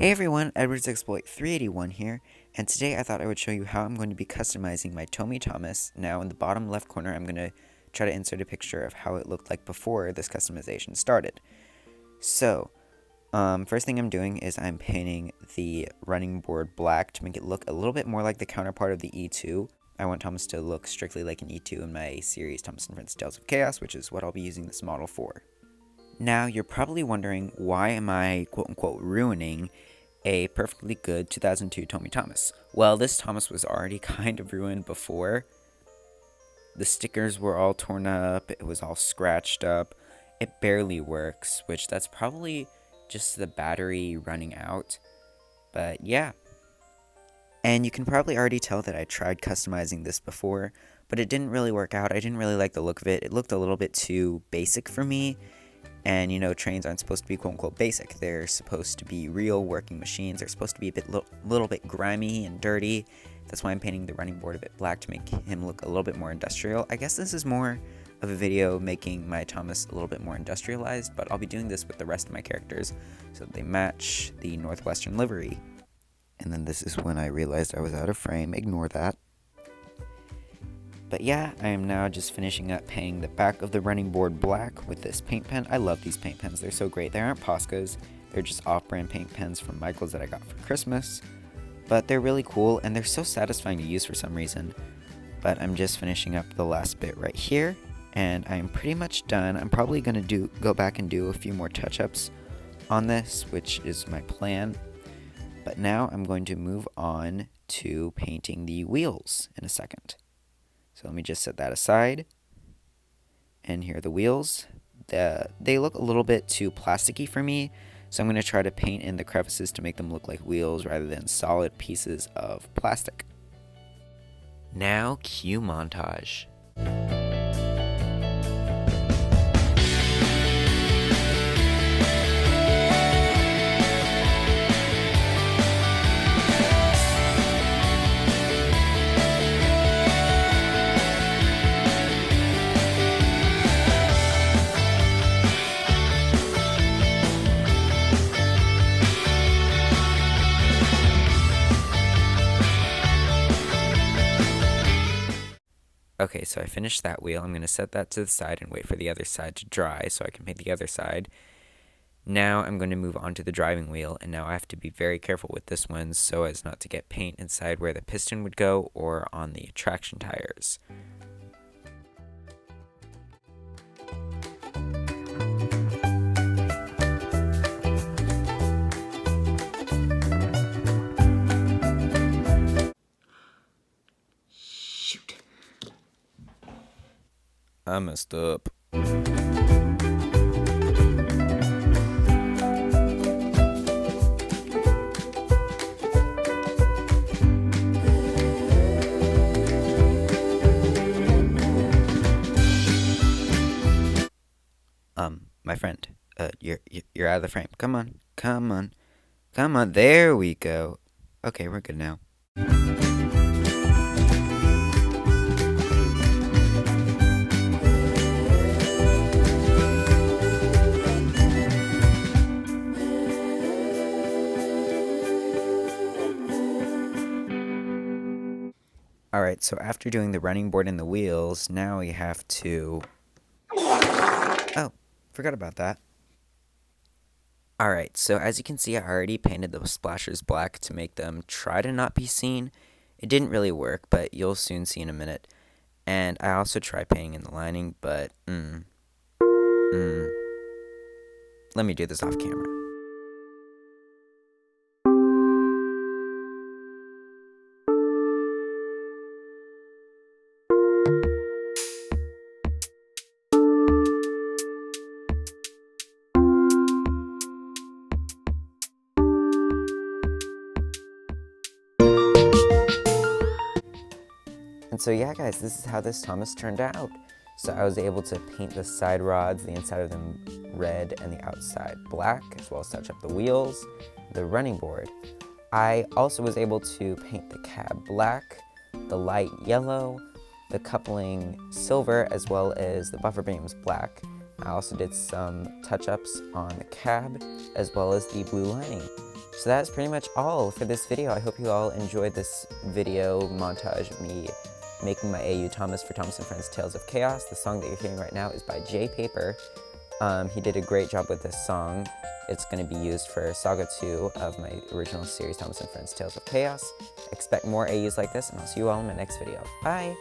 Hey everyone, Edward's Exploit 381 here, and today I thought I would show you how I'm going to be customizing my Tommy Thomas. Now in the bottom left corner I'm going to try to insert a picture of how it looked like before this customization started. So, first thing I'm doing is I'm painting the running board black to make it look a little bit more like the counterpart of the E2. I want Thomas to look strictly like an E2 in my series Thomas & Friends Tales of Chaos, which is what I'll be using this model for. Now, you're probably wondering, why am I quote-unquote ruining a perfectly good 2002 Tommy Thomas? Well, this Thomas was already kind of ruined before. The stickers were all torn up, it was all scratched up, it barely works, which that's probably just the battery running out. But yeah. And you can probably already tell that I tried customizing this before, but it didn't really work out. I didn't really like the look of it. It looked a little bit too basic for me. And, trains aren't supposed to be quote-unquote basic. They're supposed to be real working machines. They're supposed to be a little bit grimy and dirty. That's why I'm painting the running board a bit black to make him look a little bit more industrial. I guess this is more of a video making my Thomas a little bit more industrialized, but I'll be doing this with the rest of my characters so that they match the Northwestern livery. And then this is when I realized I was out of frame. Ignore that. But yeah, I am now just finishing up painting the back of the running board black with this paint pen. I love these paint pens. They're so great. They aren't Poscas. They're just off-brand paint pens from Michael's that I got for Christmas. But they're really cool, and they're so satisfying to use for some reason. But I'm just finishing up the last bit right here, and I'm pretty much done. I'm probably going to go back and do a few more touch-ups on this, which is my plan. But now I'm going to move on to painting the wheels in a second. So let me just set that aside. And here are the wheels. They look a little bit too plasticky for me, so I'm going to try to paint in the crevices to make them look like wheels rather than solid pieces of plastic. Now cue montage. Okay, so I finished that wheel. I'm going to set that to the side and wait for the other side to dry so I can paint the other side. Now I'm going to move on to the driving wheel, and now I have to be very careful with this one so as not to get paint inside where the piston would go or on the traction tires. I messed up. My friend, you're out of the frame. Come on. There we go. Okay, we're good now. Alright, so after doing the running board and the wheels, now we have to... Oh, forgot about that. Alright, so as you can see, I already painted the splashers black to make them try to not be seen. It didn't really work, but you'll soon see in a minute. And I also tried painting in the lining, but let me do this off camera. And so yeah guys, this is how this Thomas turned out. So I was able to paint the side rods, the inside of them red and the outside black, as well as touch up the wheels, the running board. I also was able to paint the cab black, the light yellow, the coupling silver, as well as the buffer beams black. I also did some touch-ups on the cab, as well as the blue lining. So that's pretty much all for this video. I hope you all enjoyed this video montage of me making my AU Thomas for Thomas and Friends Tales of Chaos. The song that you're hearing right now is by Jaypaper. He did a great job with this song. It's going to be used for Saga 2 of my original series, Thomas and Friends Tales of Chaos. Expect more AUs like this, and I'll see you all in my next video. Bye!